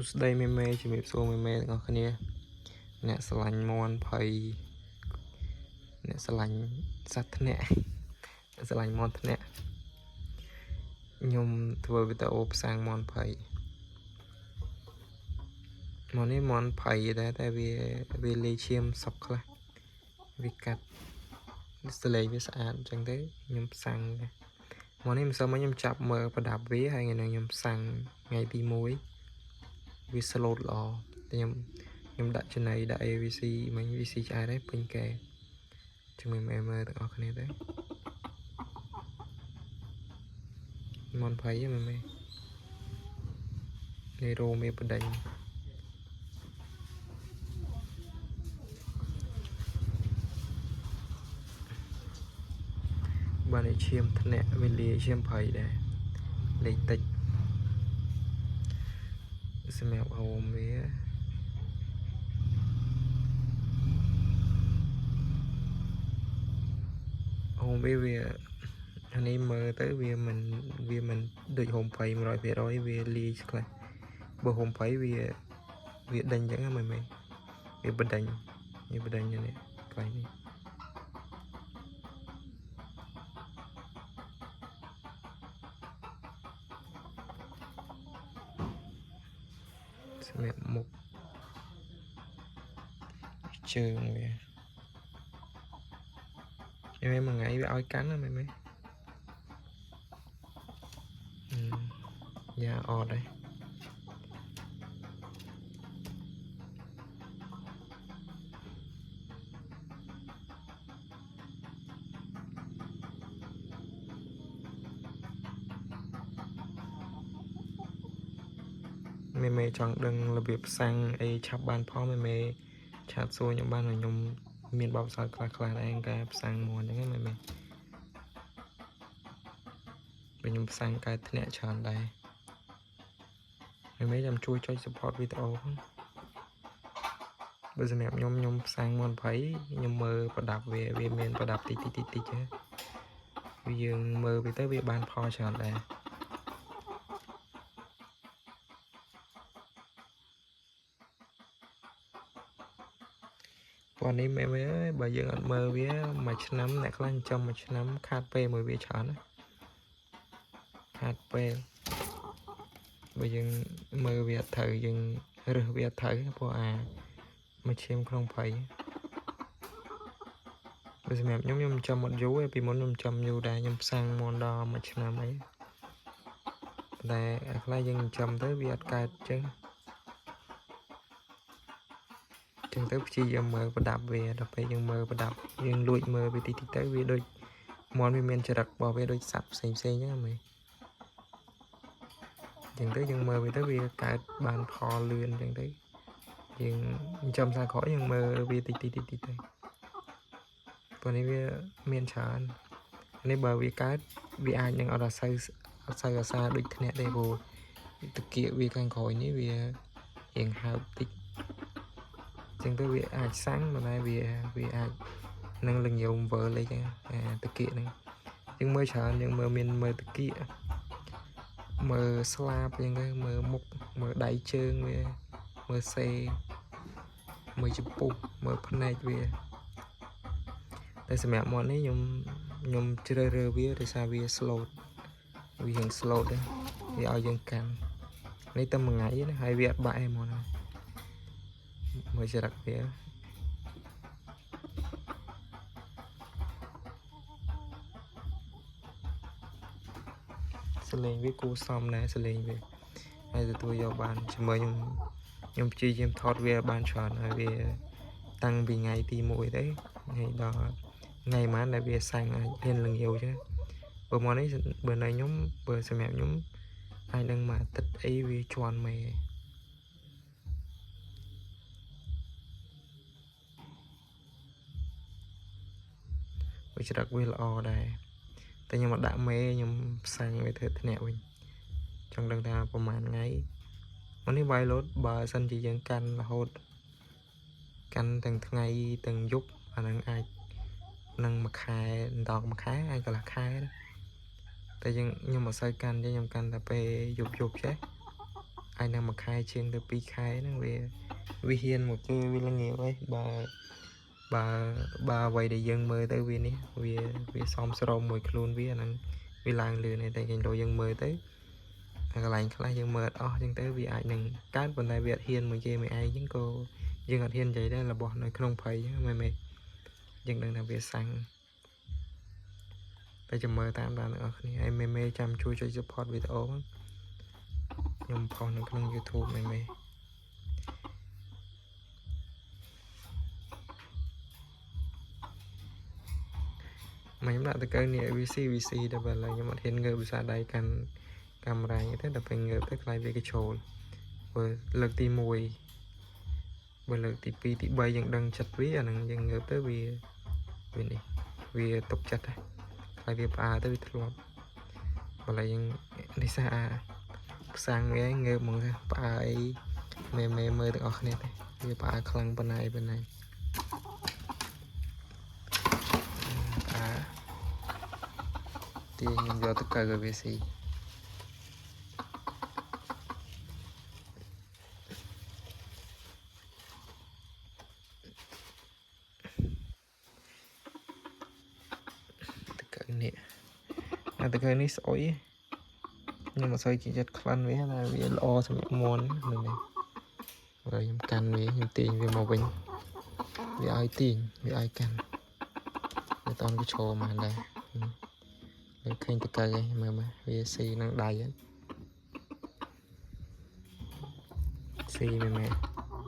ស្ដីមេជំរាបសួរមេទាំងអស់គ្នាអ្នកស្រឡាញ់មន់ភ័យអ្នកស្រឡាញ់សត្វធ្នាក់អ្នកស្រឡាញ់មន់ធ្នាក់ខ្ញុំធ្វើវីដេអូផ្សាំងមន់ភ័យមកនេះមន់ភ័យដែរតែវាលេឈាមសុកខ្លះវាកាត់សលេងវាស្អាតអញ្ចឹងទេខ្ញុំផ្សាំងដែរមកនេះមិនសូវមកខ្ញុំចាប់មើលប្រដាប់វាហើយថ្ងៃនេះខ្ញុំផ្សាំងថ្ងៃទី1វា slot ល្អតែខ្ញុំដាក់ចំណៃដាក់ AVC មិញ VC ឆ្អែតហើយពេញកែជំរាបមើលទាំងអស់គ្នាដែរមន់ភ័យហ្នឹងមើលនេះរោមេបដិញបានឈាមធ្នាក់វាលាឈាមភ័យដែរលេខតិចសម្រាប់ហូមវានេះមើលទៅវាមិនដូចហូមភ័យ 100% វាលាខ្លះបើហូមភ័យវាដេញអញ្ចឹងហ្នឹងមើលវាបដិញនេះបដិញនេះខ្លាំងនេះសម្រាប់មុខជើងវាមួយថ្ងៃវាឲ្យកាន់ណាមើលយ៉ាអត់ដែរមេចង់ដឹងរបៀបផ្សាំងអីឆាប់បានផងមេឆាតសួរខ្ញុំបានខ្ញុំមានបបផ្សាយខ្លះដែរការផ្សាំងមន់អញ្ចឹងមេខ្ញុំផ្សាំងកែធ្នាក់ច្រើនដែរមេចាំជួយចុច support វីដេអូផងបើសម្រាប់ខ្ញុំផ្សាំងមន់ភ័យខ្ញុំមើលប្រដាប់វាមានប្រដាប់តិចវាយើងមើលទៅវាបានផលច្រើនដែរប៉ុន្តែមេអើយបើយើងអត់មើលវាមួយឆ្នាំអ្នកខ្លះចិញ្ចឹមមួយឆ្នាំខាតពេលមួយវាច្រើនណាខាតពេលបើយើងមើលវាអត់ត្រូវយើងរើសវាអត់ត្រូវព្រោះមួយឈាមក្នុងភ័យបើសម្រាប់ខ្ញុំចាំអត់យូរពីមុនខ្ញុំចាំយូរដែរខ្ញុំផ្សាំងមន់ដល់មួយឆ្នាំអីតែខ្លះយើងចាំទៅវាអត់កើតអញ្ចឹងទៅព្យាយាមមើលប្រដាប់វាដល់ពេលយើងមើលប្រដាប់យើងលួចមើលវាតិចទៅវាដូចមន់វាមានចរិតរបស់វាដូចសត្វផ្សេងអញ្ចឹងមើលអញ្ចឹងទៅយើងមើលវាទៅវាកើតបានផលលឿនអញ្ចឹងទៅយើងចាំសាក្រោយយើងមើលវាតិចទៅព្រោះនេះវាមានច្រើននេះបើវាកើតវាអាចនឹងអត់អាសាដូចធ្នាក់ទេព្រោះតកៀកវាខាងក្រោយនេះវារៀងហើបតិចចឹងទៅវាអាចសាំងប៉ុន្តែវាអាចនឹងលញោមវើលេចតកៀកហ្នឹងយើងមើលច្រើនយើងមើលតកៀកមើលស្លាបចឹងទៅមើលមុខមើលដៃជើងវាមើលសេមើលចំពុះមើលភ្នែកវាតែសម្រាប់មកនេះខ្ញុំជ្រើសរើសវាដោយសារវា slot វាហៀង slot ដែរវាឲ្យយើងកាន់នេះតែមួយថ្ងៃណាហើយវាអត់បាក់ទេមកណាមើលចរិតវាសលេងវាគួរសមដែរសលេងវាហើយទទួលយកបានជាមួយខ្ញុំព្យាយាមថតវាបានច្រើនហើយវាតាំងពីថ្ងៃទី1ទៅថ្ងៃដល់ថ្ងៃប៉ុន្មានដែលវាសាំងអាចហ៊ានលងាវចឹងបើមកនេះបើនៅខ្ញុំបើសម្រាប់ខ្ញុំអាចនឹងមួយអាទិត្យអីវាជន់មេវាច្រឹកវាល្អដែរតែខ្ញុំអត់ដាក់មេខ្ញុំផ្សាំងវាធ្វើធ្នាក់វិញចង់ដឹងថាប្រហែលថ្ងៃមកនេះវាយលោតបើសិនជាយើងកាន់រហូតកាន់ទាំងថ្ងៃទាំងយប់អានឹងអាចនឹងមួយខែដល់មួយខែអាចកន្លះខែតែខ្ញុំអត់សូវកាន់ទេខ្ញុំកាន់តែពេលយប់ចេះ ai năng mà khai trên từ pi khai nó về vi hiền một chơi vi là nhiều ấy bà vậy để dân mơ tới vi này vì xóm srom mùi luôn vi năng vi làng lừa này tại cái đồ dân mơ tới cái lạnh cái dân mơ dân tới vì ai năng cát bên này việt hiền mùi chơi mày ai những cô dân ở hiền vậy đó là bỏ nơi không phải mày dân đang làm việc sang bây giờ mơ tam đàn ở này ai mê chăm chui cho support video nhầm phone nó trong YouTube mày nhóm lại tới cái này VC đó là nhưng mà hiện ngờ bisa đây cần camera như thế là phải ngờ tới lại về cái chỗ vừa lực tí mùi vừa lực tí pi tí bay vẫn đang chặt ví à năng vẫn ngờ tới vì này vì tục chặt này lại vì bà tới thật lắm và lại vẫn đi xa sang cái ngờ mong bà ấy mê mơ được ở này vì bà khăn bên này thì mình vô tất cả GVC tất cả này tất cả này sỏi nhưng mà sỏi chỉ chặt khăn với là vì lo xong món này rồi em căn với em tiền về màu bình vì ai tiền vì ai căn để toàn cái chỗ mà đây kênh tất cả cái mà VC năng đài á xì mẹ